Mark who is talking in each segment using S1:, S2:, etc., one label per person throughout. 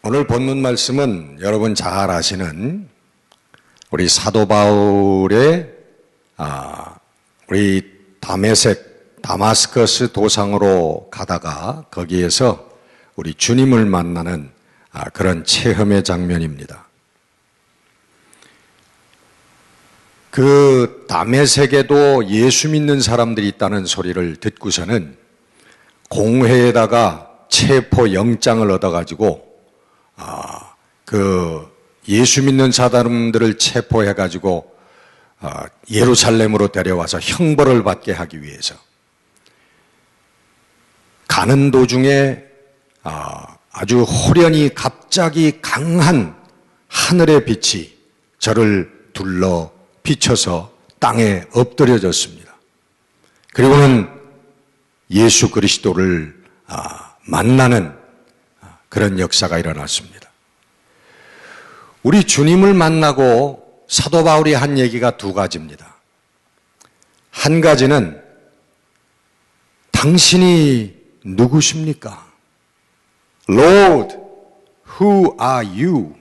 S1: 오늘 본문 말씀은 여러분 잘 아시는 우리 사도 바울의 우리 다마스커스 도상으로 가다가 거기에서 우리 주님을 만나는 그런 체험의 장면입니다. 그 다메섹에도 예수 믿는 사람들이 있다는 소리를 듣고서는 공회에다가 체포 영장을 얻어가지고 그 예수 믿는 사람들을 체포해가지고 예루살렘으로 데려와서 형벌을 받게 하기 위해서 가는 도중에 아주 호련히 갑자기 강한 하늘의 빛이 저를 둘러 비춰서 땅에 엎드려졌습니다. 그리고는 예수 그리스도를 만나는 그런 역사가 일어났습니다. 우리 주님을 만나고 사도 바울이 한 얘기가 두 가지입니다. 한 가지는 당신이 누구십니까? Lord, who are you?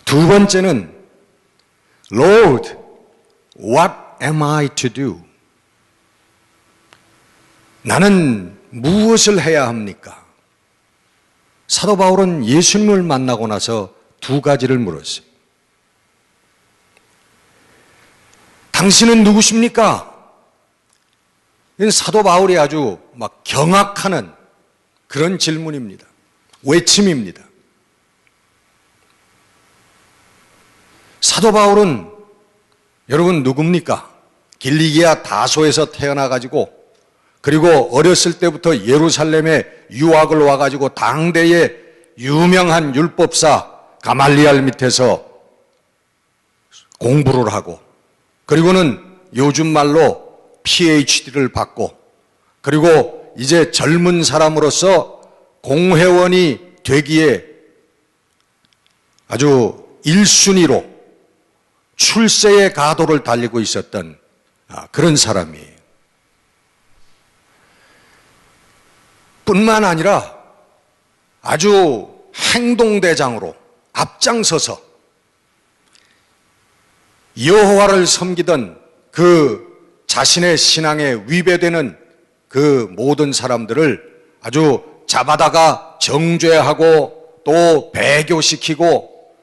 S1: 두 번째는 Lord, what am I to do? 나는 무엇을 해야 합니까? 사도 바울은 예수님을 만나고 나서 두 가지를 물었어요. 당신은 누구십니까? 이건 사도 바울이 아주 막 경악하는 그런 질문입니다. 외침입니다. 사도 바울은 여러분 누굽니까? 길리기아 다소에서 태어나가지고 그리고 어렸을 때부터 예루살렘에 유학을 와가지고 당대의 유명한 율법사 가말리알 밑에서 공부를 하고 그리고는 요즘 말로 PhD를 받고 그리고 이제 젊은 사람으로서 공회원이 되기에 아주 1순위로 출세의 가도를 달리고 있었던 그런 사람이에요. 뿐만 아니라 아주 행동대장으로 앞장서서 여호와를 섬기던 그 자신의 신앙에 위배되는 그 모든 사람들을 아주 잡아다가 정죄하고 또 배교시키고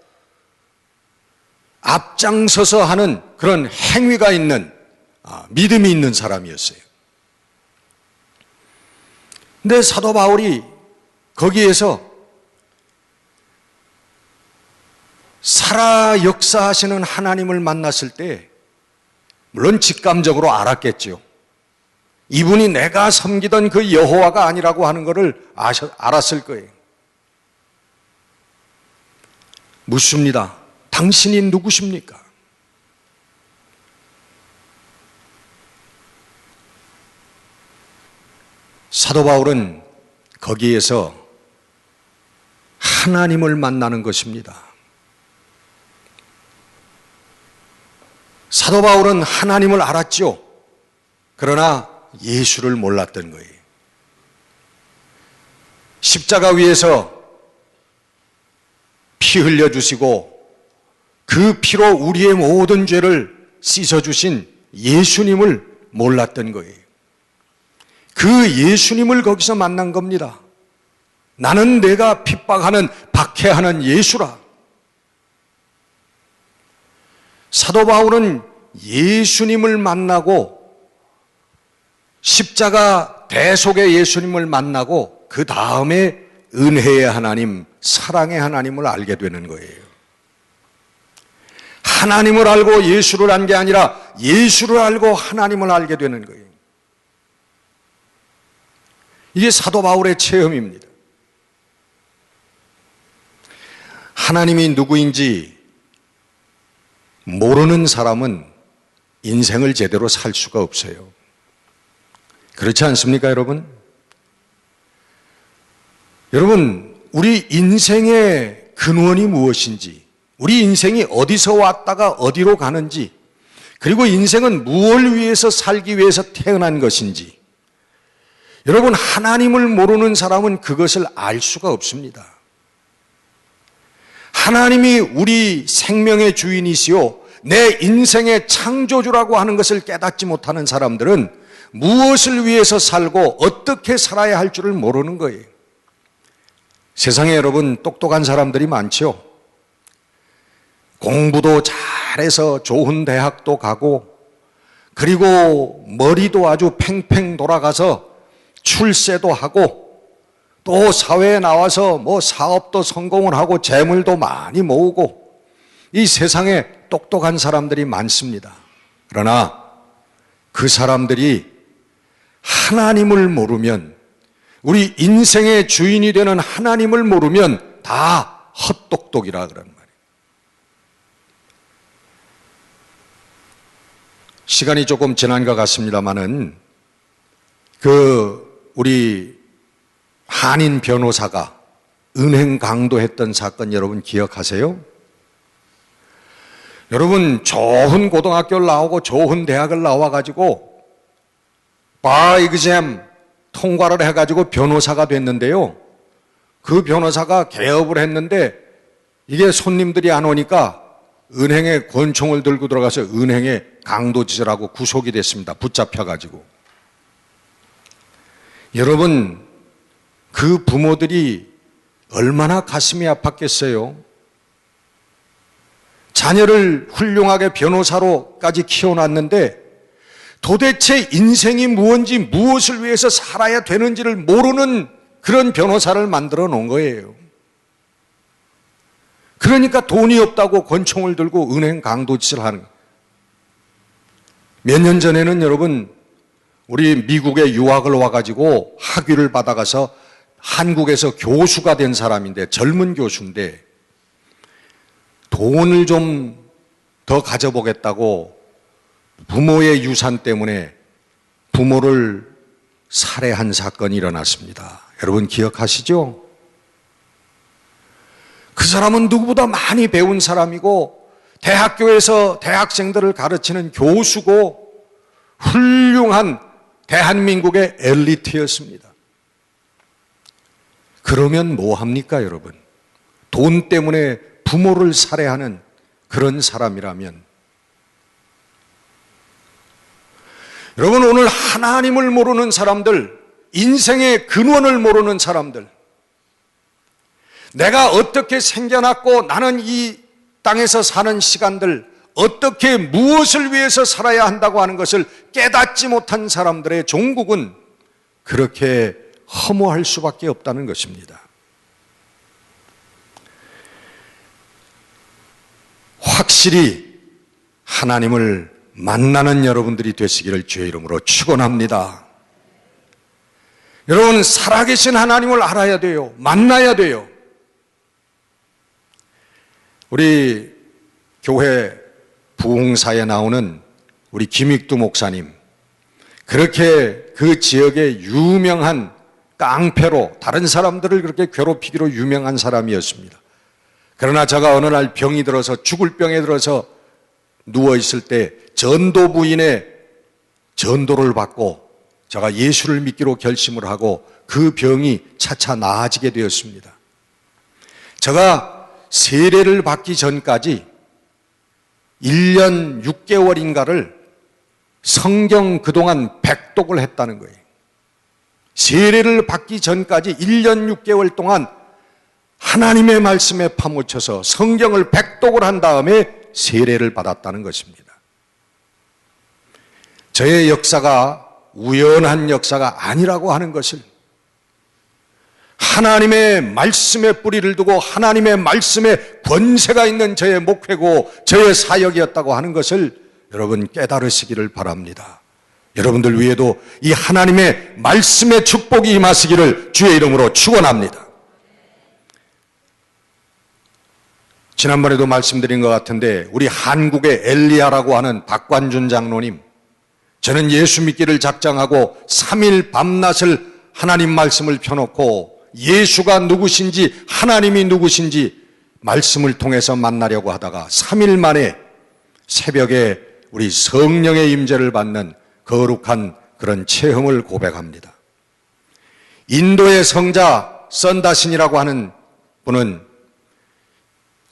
S1: 앞장서서 하는 그런 행위가 있는 믿음이 있는 사람이었어요. 근데 사도 바울이 거기에서 살아 역사하시는 하나님을 만났을 때 물론 직감적으로 알았겠죠. 이분이 내가 섬기던 그 여호와가 아니라고 하는 것을 알았을 거예요. 묻습니다. 당신이 누구십니까? 사도 바울은 거기에서 하나님을 만나는 것입니다. 사도 바울은 하나님을 알았죠. 그러나 예수를 몰랐던 거예요. 십자가 위에서 피 흘려주시고 그 피로 우리의 모든 죄를 씻어주신 예수님을 몰랐던 거예요. 그 예수님을 거기서 만난 겁니다. 나는 내가 핍박하는 박해하는 예수라. 사도 바울은 예수님을 만나고 십자가 대속의 예수님을 만나고 그 다음에 은혜의 하나님, 사랑의 하나님을 알게 되는 거예요. 하나님을 알고 예수를 안 게 아니라 예수를 알고 하나님을 알게 되는 거예요. 이게 사도 바울의 체험입니다. 하나님이 누구인지 모르는 사람은 인생을 제대로 살 수가 없어요. 그렇지 않습니까, 여러분? 여러분, 우리 인생의 근원이 무엇인지, 우리 인생이 어디서 왔다가 어디로 가는지, 그리고 인생은 무엇을 위해서 살기 위해서 태어난 것인지, 여러분, 하나님을 모르는 사람은 그것을 알 수가 없습니다. 하나님이 우리 생명의 주인이시요 내 인생의 창조주라고 하는 것을 깨닫지 못하는 사람들은 무엇을 위해서 살고 어떻게 살아야 할 줄을 모르는 거예요. 세상에 여러분 똑똑한 사람들이 많죠. 공부도 잘해서 좋은 대학도 가고, 그리고 머리도 아주 팽팽 돌아가서 출세도 하고, 또 사회에 나와서 사업도 성공을 하고 재물도 많이 모으고, 이 세상에 똑똑한 사람들이 많습니다. 그러나 그 사람들이 하나님을 모르면, 우리 인생의 주인이 되는 하나님을 모르면 다 헛똑똑이라 그런 말이에요. 시간이 조금 지난 것 같습니다만은 우리 한인 변호사가 은행 강도했던 사건 여러분 기억하세요? 여러분 좋은 고등학교를 나오고 좋은 대학을 나와가지고 바 에그잼 통과를 해가지고 변호사가 됐는데요. 그 변호사가 개업을 했는데 이게 손님들이 안 오니까 은행에 권총을 들고 들어가서 은행에 강도짓을 하고 구속이 됐습니다. 붙잡혀가지고. 여러분, 그 부모들이 얼마나 가슴이 아팠겠어요? 자녀를 훌륭하게 변호사로까지 키워놨는데 도대체 인생이 무엇인지, 무엇을 위해서 살아야 되는지를 모르는 그런 변호사를 만들어 놓은 거예요. 그러니까 돈이 없다고 권총을 들고 은행 강도짓을 하는 거예요. 몇 년 전에는 여러분, 우리 미국에 유학을 와가지고 학위를 받아가서 한국에서 교수가 된 사람인데, 젊은 교수인데 돈을 좀 더 가져보겠다고 부모의 유산 때문에 부모를 살해한 사건이 일어났습니다. 여러분 기억하시죠? 그 사람은 누구보다 많이 배운 사람이고 대학교에서 대학생들을 가르치는 교수고 훌륭한 대한민국의 엘리트였습니다. 그러면 뭐 합니까, 여러분? 돈 때문에 부모를 살해하는 그런 사람이라면. 여러분, 오늘 하나님을 모르는 사람들, 인생의 근원을 모르는 사람들, 내가 어떻게 생겨났고 나는 이 땅에서 사는 시간들, 어떻게 무엇을 위해서 살아야 한다고 하는 것을 깨닫지 못한 사람들의 종국은 그렇게 허무할 수밖에 없다는 것입니다. 확실히 하나님을 만나는 여러분들이 되시기를 주의 이름으로 축원합니다. 여러분, 살아계신 하나님을 알아야 돼요. 만나야 돼요. 우리 교회 부흥사에 나오는 우리 김익두 목사님, 그렇게 그 지역의 유명한 깡패로 다른 사람들을 그렇게 괴롭히기로 유명한 사람이었습니다. 그러나 제가 어느 날 병이 들어서, 죽을 병에 들어서 누워있을 때 전도 부인의 전도를 받고 제가 예수를 믿기로 결심을 하고 그 병이 차차 나아지게 되었습니다. 제가 세례를 받기 전까지 1년 6개월인가를 성경 그동안 백독을 했다는 거예요. 세례를 받기 전까지 1년 6개월 동안 하나님의 말씀에 파묻혀서 성경을 백독을 한 다음에 세례를 받았다는 것입니다. 저의 역사가 우연한 역사가 아니라고 하는 것을 하나님의 말씀에 뿌리를 두고 하나님의 말씀에 권세가 있는 저의 목회고 저의 사역이었다고 하는 것을 여러분 깨달으시기를 바랍니다. 여러분들 위에도 이 하나님의 말씀의 축복이 임하시기를 주의 이름으로 축원합니다. 지난번에도 말씀드린 것 같은데 우리 한국의 엘리야라고 하는 박관준 장로님, 저는 예수 믿기를 작정하고 3일 밤낮을 하나님 말씀을 펴놓고 예수가 누구신지 하나님이 누구신지 말씀을 통해서 만나려고 하다가 3일 만에 새벽에 우리 성령의 임재를 받는 거룩한 그런 체험을 고백합니다. 인도의 성자 선다신이라고 하는 분은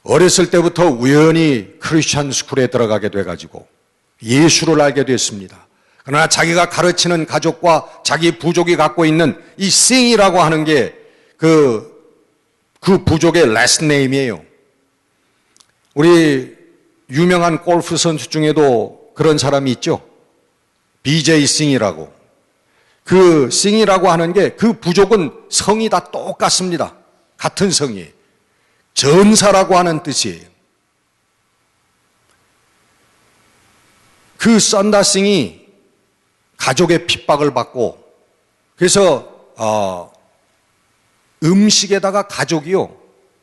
S1: 어렸을 때부터 우연히 크리스천 스쿨에 들어가게 돼가지고 예수를 알게 됐습니다. 그러나 자기가 가르치는 가족과 자기 부족이 갖고 있는 이 싱이라고 하는 게 그 부족의 라스트 네임이에요. 우리 유명한 골프 선수 중에도 그런 사람이 있죠. BJ 싱이라고. 그 싱이라고 하는 게 그 부족은 성이 다 똑같습니다. 같은 성이에요. 전사라고 하는 뜻이에요. 그 썬다싱이 가족의 핍박을 받고 그래서 음식에다가 가족이요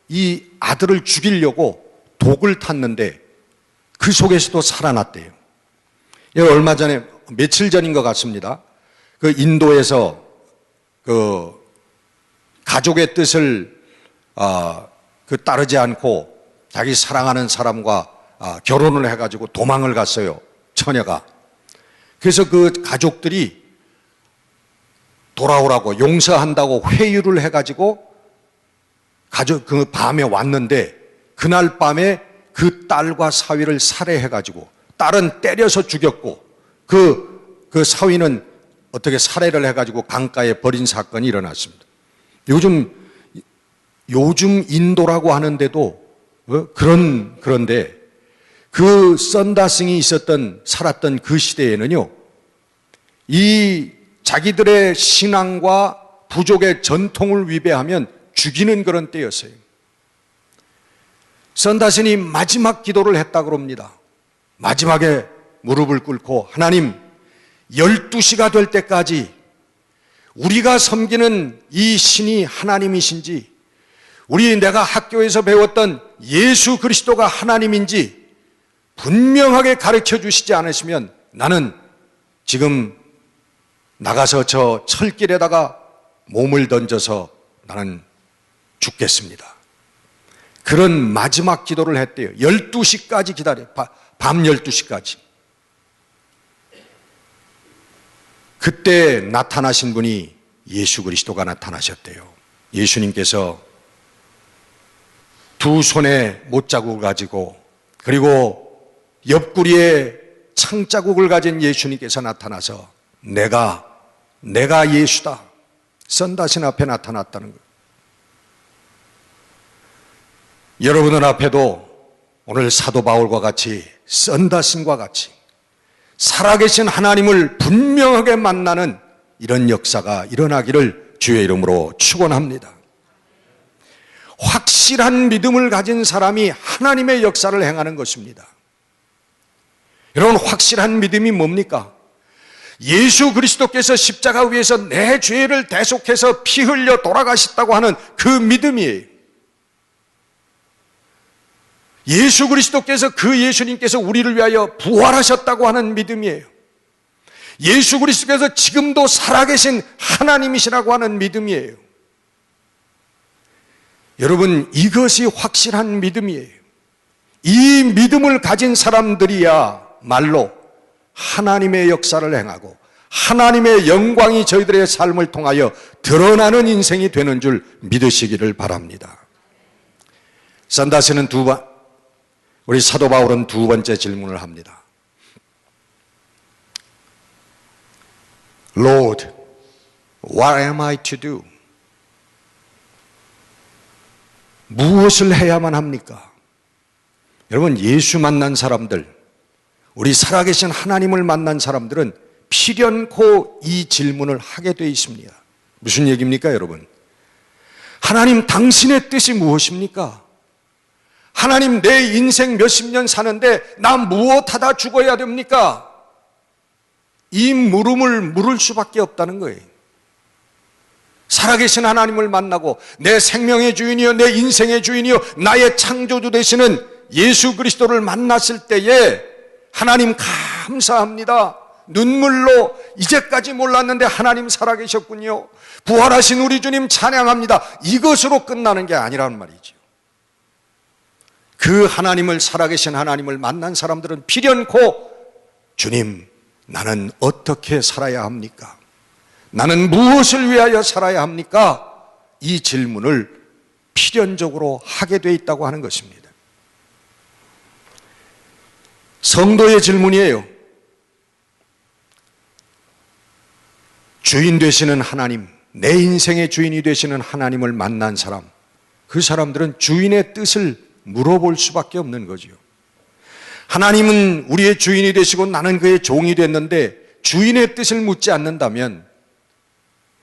S1: 이 아들을 죽이려고 독을 탔는데 그 속에서도 살아났대요. 얼마 전에 며칠 전인 것 같습니다. 그 인도에서 그 가족의 뜻을 따르지 않고 자기 사랑하는 사람과 결혼을 해가지고 도망을 갔어요. 처녀가. 그래서 그 가족들이 돌아오라고 용서한다고 회유를 해가지고 그 밤에 왔는데 그날 밤에 그 딸과 사위를 살해해가지고 딸은 때려서 죽였고 그 사위는 어떻게 살해를 해가지고 강가에 버린 사건이 일어났습니다. 요즘 인도라고 하는데도 그런데 그 썬다싱이 살았던 그 시대에는요, 이 자기들의 신앙과 부족의 전통을 위배하면 죽이는 그런 때였어요. 썬다신이 마지막 기도를 했다고 합니다. 마지막에 무릎을 꿇고 하나님 12시가 될 때까지 우리가 섬기는 이 신이 하나님이신지 내가 학교에서 배웠던 예수 그리스도가 하나님인지 분명하게 가르쳐 주시지 않으시면 나는 지금 나가서 저 철길에다가 몸을 던져서 나는 죽겠습니다. 그런 마지막 기도를 했대요. 12시까지 기다려. 밤 12시까지. 그때 나타나신 분이 예수 그리스도가 나타나셨대요. 예수님께서 두 손에 못자국을 가지고 그리고 옆구리에 창자국을 가진 예수님께서 나타나서 내가 예수다. 썬다신 앞에 나타났다는 거예요. 여러분들 앞에도 오늘 사도 바울과 같이 썬다신과 같이 살아계신 하나님을 분명하게 만나는 이런 역사가 일어나기를 주의 이름으로 축원합니다. 확실한 믿음을 가진 사람이 하나님의 역사를 행하는 것입니다. 여러분, 확실한 믿음이 뭡니까? 예수 그리스도께서 십자가 위에서 내 죄를 대속해서 피 흘려 돌아가셨다고 하는 그 믿음이에요. 예수 그리스도께서 예수님께서 우리를 위하여 부활하셨다고 하는 믿음이에요. 예수 그리스도께서 지금도 살아계신 하나님이시라고 하는 믿음이에요. 여러분, 이것이 확실한 믿음이에요. 이 믿음을 가진 사람들이야말로 하나님의 역사를 행하고 하나님의 영광이 저희들의 삶을 통하여 드러나는 인생이 되는 줄 믿으시기를 바랍니다. 썬다스는 우리 사도 바울은 두 번째 질문을 합니다. Lord, what am I to do? 무엇을 해야만 합니까? 여러분, 예수 만난 사람들, 우리 살아계신 하나님을 만난 사람들은 필연코 이 질문을 하게 되어 있습니다. 무슨 얘기입니까, 여러분? 하나님, 당신의 뜻이 무엇입니까? 하나님, 내 인생 몇십 년 사는데 나 무엇하다 죽어야 됩니까? 이 물음을 물을 수밖에 없다는 거예요. 살아계신 하나님을 만나고 내 생명의 주인이요, 내 인생의 주인이요, 나의 창조주 되시는 예수 그리스도를 만났을 때에 하나님 감사합니다. 눈물로 이제까지 몰랐는데 하나님 살아계셨군요. 부활하신 우리 주님 찬양합니다. 이것으로 끝나는 게 아니라는 말이죠. 그 하나님을, 살아계신 하나님을 만난 사람들은 필연코 주님, 나는 어떻게 살아야 합니까? 나는 무엇을 위하여 살아야 합니까? 이 질문을 필연적으로 하게 돼 있다고 하는 것입니다. 성도의 질문이에요. 주인 되시는 하나님, 내 인생의 주인이 되시는 하나님을 만난 사람, 그 사람들은 주인의 뜻을 물어볼 수밖에 없는 거죠. 하나님은 우리의 주인이 되시고 나는 그의 종이 됐는데 주인의 뜻을 묻지 않는다면,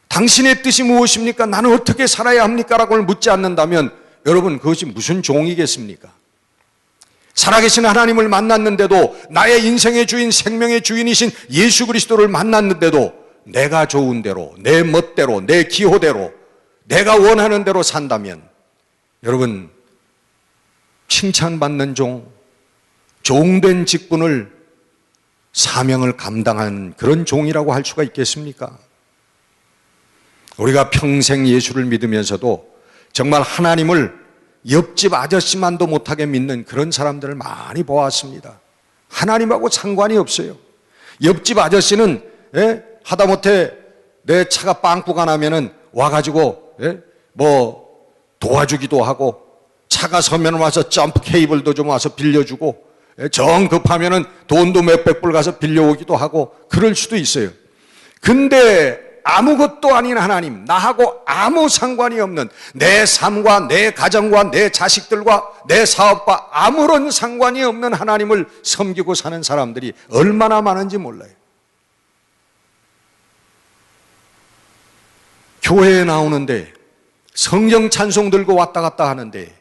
S1: 당신의 뜻이 무엇입니까? 나는 어떻게 살아야 합니까? 라고 묻지 않는다면 여러분, 그것이 무슨 종이겠습니까? 살아계신 하나님을 만났는데도, 나의 인생의 주인, 생명의 주인이신 예수 그리스도를 만났는데도 내가 좋은 대로, 내 멋대로, 내 기호대로, 내가 원하는 대로 산다면 여러분, 칭찬받는 종, 종된 직분을, 사명을 감당한 그런 종이라고 할 수가 있겠습니까? 우리가 평생 예수를 믿으면서도 정말 하나님을 옆집 아저씨만도 못하게 믿는 그런 사람들을 많이 보았습니다. 하나님하고 상관이 없어요. 옆집 아저씨는 하다못해 내 차가 빵꾸가 나면은 와가지고 도와주기도 하고, 차가 서면 와서 점프 케이블도 좀 와서 빌려주고, 정 급하면은 돈도 몇백 불 가서 빌려오기도 하고 그럴 수도 있어요. 근데 아무것도 아닌 하나님, 나하고 아무 상관이 없는, 내 삶과 내 가정과 내 자식들과 내 사업과 아무런 상관이 없는 하나님을 섬기고 사는 사람들이 얼마나 많은지 몰라요. 교회에 나오는데 성경 찬송 들고 왔다 갔다 하는데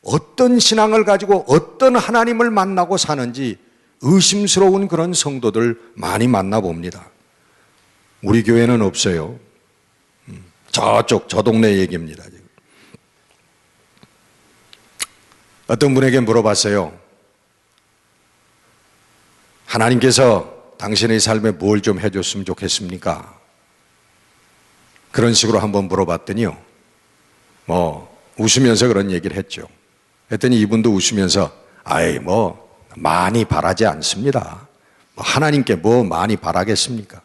S1: 어떤 신앙을 가지고 어떤 하나님을 만나고 사는지 의심스러운 그런 성도들 많이 만나봅니다. 우리 교회는 없어요. 저 동네 얘기입니다. 어떤 분에게 물어봤어요. 하나님께서 당신의 삶에 뭘 좀 해줬으면 좋겠습니까? 그런 식으로 한번 물어봤더니요, 웃으면서 그런 얘기를 했죠. 했더니 이분도 웃으면서, 많이 바라지 않습니다. 하나님께 뭐 많이 바라겠습니까?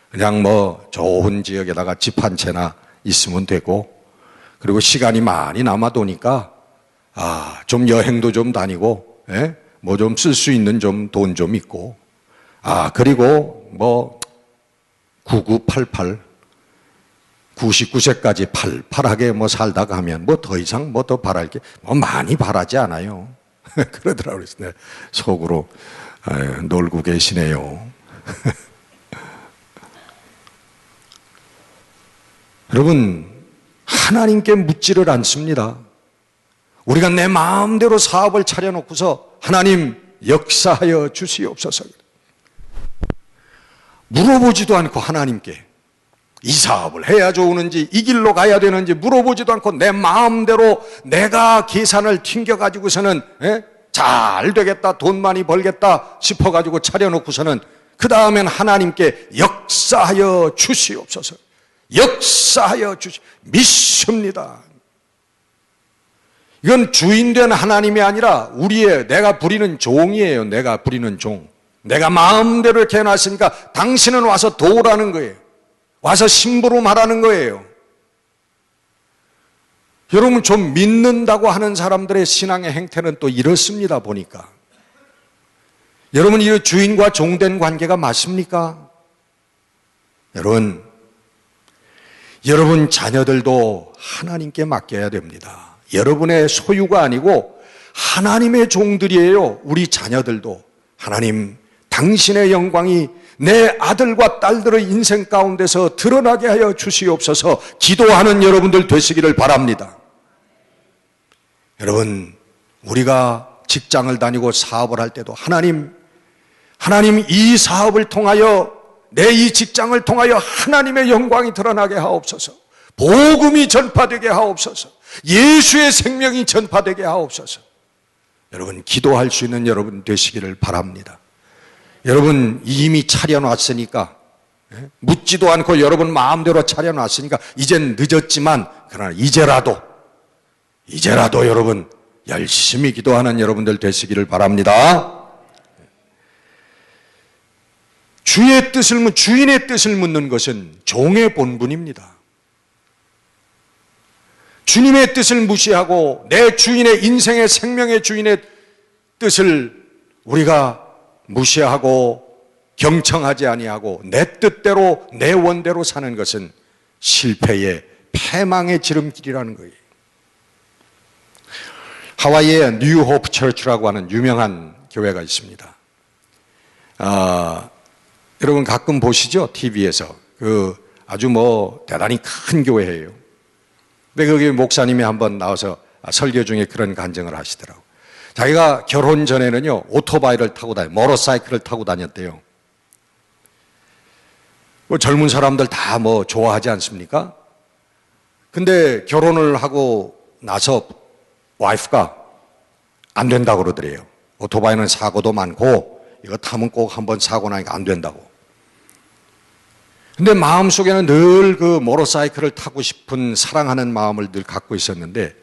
S1: 그냥 좋은 지역에다가 집 한 채나 있으면 되고, 그리고 시간이 많이 남아도니까 좀 여행도 좀 다니고, 좀 쓸 수 있는 좀 돈 좀 있고, 그리고 9988 99세까지 팔팔하게 살다가 하면 더 이상 더 바랄 게 많이 바라지 않아요. 그러더라고요. 속으로 놀고 계시네요. 여러분, 하나님께 묻지를 않습니다. 우리가 내 마음대로 사업을 차려놓고서 하나님 역사하여 주시옵소서 물어보지도 않고, 하나님께 이 사업을 해야 좋으는지 이 길로 가야 되는지 물어보지도 않고 내 마음대로 내가 계산을 튕겨가지고서는 잘 되겠다, 돈 많이 벌겠다 싶어가지고 차려놓고서는 그 다음엔 하나님께 역사하여 주시옵소서, 역사하여 믿습니다. 이건 주인된 하나님이 아니라 내가 부리는 종이에요. 내가 부리는 종. 내가 마음대로 이렇게 해놨으니까 당신은 와서 도우라는 거예요. 와서 심부름하라는 거예요. 여러분, 좀 믿는다고 하는 사람들의 신앙의 행태는 또 이렇습니다, 보니까. 여러분, 이 주인과 종된 관계가 맞습니까? 여러분 자녀들도 하나님께 맡겨야 됩니다. 여러분의 소유가 아니고 하나님의 종들이에요. 우리 자녀들도. 하나님, 당신의 영광이 내 아들과 딸들의 인생 가운데서 드러나게 하여 주시옵소서. 기도하는 여러분들 되시기를 바랍니다. 여러분, 우리가 직장을 다니고 사업을 할 때도 하나님 이 사업을 통하여 내 이 직장을 통하여 하나님의 영광이 드러나게 하옵소서. 복음이 전파되게 하옵소서. 예수의 생명이 전파되게 하옵소서. 여러분, 기도할 수 있는 여러분 되시기를 바랍니다. 여러분 이미 차려놨으니까, 묻지도 않고 여러분 마음대로 차려놨으니까 이젠 늦었지만, 그러나 이제라도 여러분 열심히 기도하는 여러분들 되시기를 바랍니다. 주인의 뜻을 묻는 것은 종의 본분입니다. 주님의 뜻을 무시하고 내 주인의 인생의 생명의 주인의 뜻을 우리가 무시하고 경청하지 아니하고 내 뜻대로 내 원대로 사는 것은 실패의 패망의 지름길이라는 거예요. 하와이에 뉴 호프 처치라고 하는 유명한 교회가 있습니다. 여러분 가끔 보시죠? TV에서. 아주 대단히 큰 교회예요. 근데 거기 목사님이 한번 나와서 설교 중에 그런 간증을 하시더라고요. 자기가 결혼 전에는요, 오토바이를 타고 모터사이클을 타고 다녔대요. 젊은 사람들 다 좋아하지 않습니까? 근데 결혼을 하고 나서 와이프가 안 된다고 그러더래요. 오토바이는 사고도 많고, 이거 타면 꼭 한번 사고 나니까 안 된다고. 근데 마음속에는 늘 그 모터사이클을 타고 싶은 사랑하는 마음을 늘 갖고 있었는데,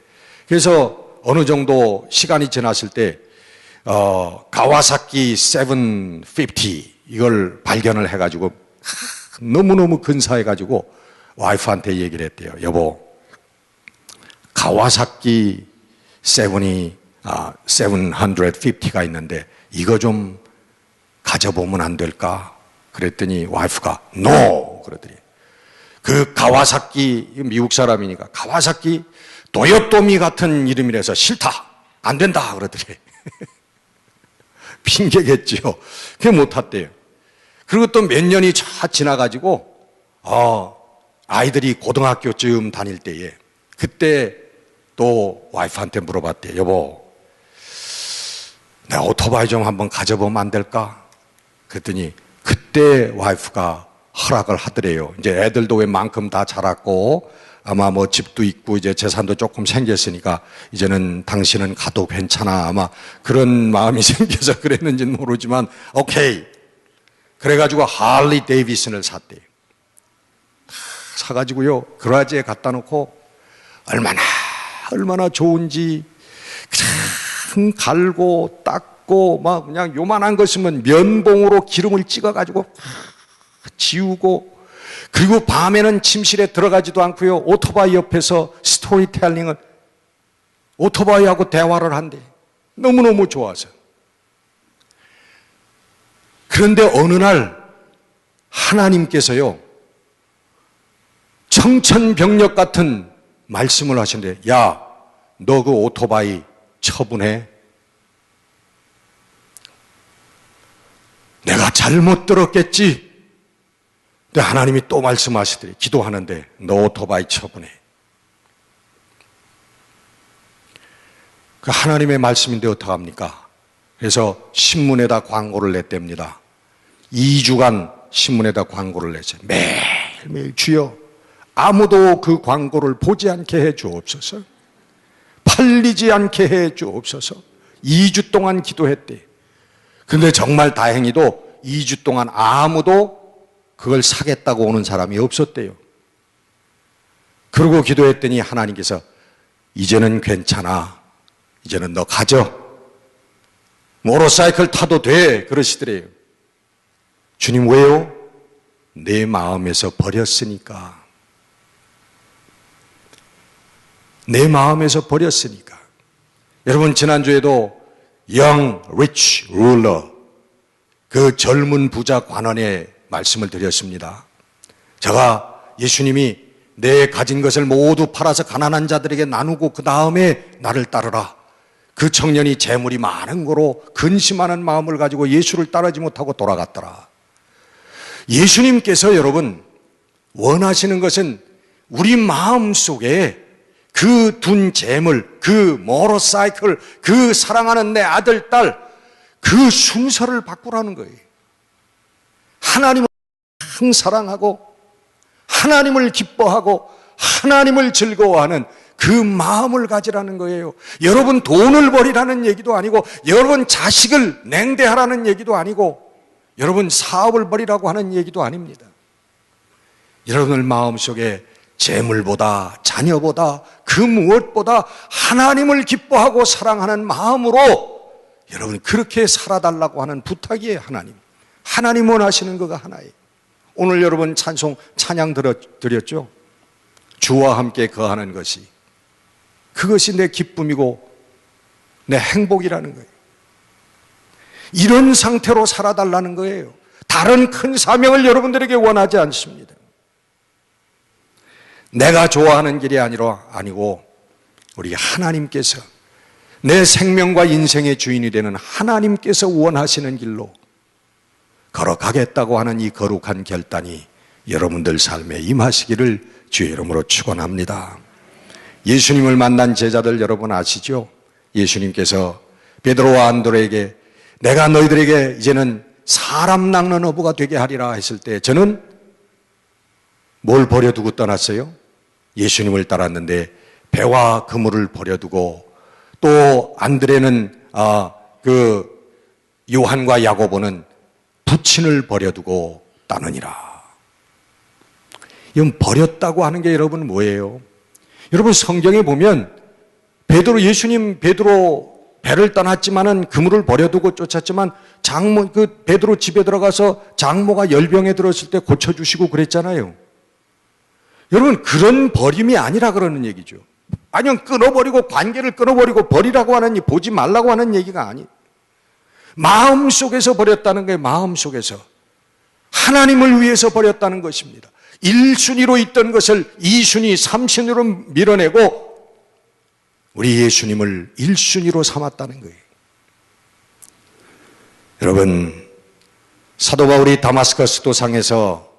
S1: 그래서 어느 정도 시간이 지났을 때 가와사키 750 이걸 발견을 해가지고 너무너무 근사해가지고 와이프한테 얘기를 했대요. 여보, 가와사키 750가 있는데 이거 좀 가져보면 안 될까? 그랬더니 와이프가 NO! 그러더니 그 가와사키, 미국 사람이니까 가와사키 도요토미 같은 이름이라서 싫다, 안 된다 그러더니 핑계겠지요. 그게 못 탔대요. 그리고 또 몇 년이 쫙 지나가지고 아이들이 고등학교쯤 다닐 때에 그때 또 와이프한테 물어봤대요. 여보, 내가 오토바이 좀 한번 가져보면 안 될까? 그랬더니 그때 와이프가 허락을 하더래요. 이제 애들도 웬만큼 다 자랐고 아마 집도 있고 이제 재산도 조금 생겼으니까 이제는 당신은 가도 괜찮아. 아마 그런 마음이 생겨서 그랬는지는 모르지만 오케이. 그래가지고 할리 데이비슨을 샀대요. 사가지고요, 그라지에 갖다 놓고 얼마나 좋은지 그냥 갈고 닦고 막 그냥 요만한 거 있으면 면봉으로 기름을 찍어가지고 지우고, 그리고 밤에는 침실에 들어가지도 않고요, 오토바이 옆에서 스토리텔링을 오토바이하고 대화를 한대. 너무너무 좋아서. 그런데 어느 날 하나님께서요, 청천벽력 같은 말씀을 하신대. 야, 너 그 오토바이 처분해. 내가 잘못 들었겠지. 근데 하나님이 또 말씀하시더래. 기도하는데 너 오토바이 처분해. 그 하나님의 말씀인데 어떡합니까? 그래서 신문에다 광고를 냈답니다. 2주간 신문에다 광고를 냈어요. 매일매일 주여, 아무도 그 광고를 보지 않게 해 주옵소서. 팔리지 않게 해 주옵소서. 2주 동안 기도했대. 근데 정말 다행히도 2주 동안 아무도 그걸 사겠다고 오는 사람이 없었대요. 그러고 기도했더니 하나님께서 이제는 괜찮아. 이제는 너 가져. 모터사이클 타도 돼. 그러시더래요. 주님 왜요? 내 마음에서 버렸으니까. 내 마음에서 버렸으니까. 여러분 지난주에도 Young Rich Ruler, 그 젊은 부자 관원의 말씀을 드렸습니다. 제가 예수님이 내 가진 것을 모두 팔아서 가난한 자들에게 나누고 그 다음에 나를 따르라. 그 청년이 재물이 많은 거로 근심하는 마음을 가지고 예수를 따르지 못하고 돌아갔더라. 예수님께서 여러분 원하시는 것은 우리 마음 속에 그 둔 재물, 그 모터사이클, 그 사랑하는 내 아들, 딸, 그 순서를 바꾸라는 거예요. 하나님을 사랑하고 하나님을 기뻐하고 하나님을 즐거워하는 그 마음을 가지라는 거예요. 여러분 돈을 버리라는 얘기도 아니고, 여러분 자식을 냉대하라는 얘기도 아니고, 여러분 사업을 버리라고 하는 얘기도 아닙니다. 여러분의 마음속에 재물보다 자녀보다 그 무엇보다 하나님을 기뻐하고 사랑하는 마음으로 여러분 그렇게 살아달라고 하는 부탁이에요. 하나님 원하시는 거가 하나예요. 오늘 여러분 찬양 드렸죠. 주와 함께 거하는 것이, 그것이 내 기쁨이고 내 행복이라는 거예요. 이런 상태로 살아달라는 거예요. 다른 큰 사명을 여러분들에게 원하지 않습니다. 내가 좋아하는 길이 아니고 우리 하나님께서, 내 생명과 인생의 주인이 되는 하나님께서 원하시는 길로 걸어가겠다고 하는 이 거룩한 결단이 여러분들 삶에 임하시기를 주의 이름으로 축원합니다. 예수님을 만난 제자들 여러분 아시죠? 예수님께서 베드로와 안드레에게 내가 너희들에게 이제는 사람 낚는 어부가 되게 하리라 했을 때 저는 뭘 버려두고 떠났어요? 예수님을 따랐는데 배와 그물을 버려두고, 또 안드레는 그 요한과 야고보는 부친을 버려두고 따느니라. 이건 버렸다고 하는 게 여러분 뭐예요? 여러분 성경에 보면 베드로 배를 떠났지만은 그물을 버려두고 쫓았지만 베드로 집에 들어가서 장모가 열병에 들었을 때 고쳐주시고 그랬잖아요. 여러분 그런 버림이 아니라 그러는 얘기죠. 아니면 끊어버리고 관계를 끊어버리고 버리라고 하는, 보지 말라고 하는 얘기가 아니에요. 마음속에서 버렸다는 게, 마음속에서 하나님을 위해서 버렸다는 것입니다. 1순위로 있던 것을 2순위, 3순위로 밀어내고 우리 예수님을 1순위로 삼았다는 거예요. 여러분 사도 바울이 다마스커스 도상에서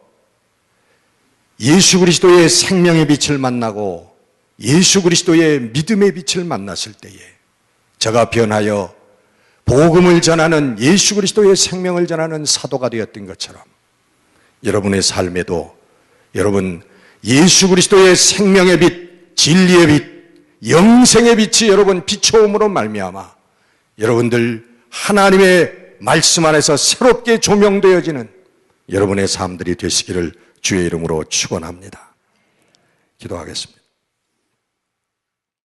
S1: 예수 그리스도의 생명의 빛을 만나고 예수 그리스도의 믿음의 빛을 만났을 때에 저가 변하여 복음을 전하는, 예수 그리스도의 생명을 전하는 사도가 되었던 것처럼 여러분의 삶에도 여러분 예수 그리스도의 생명의 빛, 진리의 빛, 영생의 빛이 여러분 비춰옴으로 말미암아 여러분들 하나님의 말씀 안에서 새롭게 조명되어지는 여러분의 삶들이 되시기를 주의 이름으로 축원합니다. 기도하겠습니다.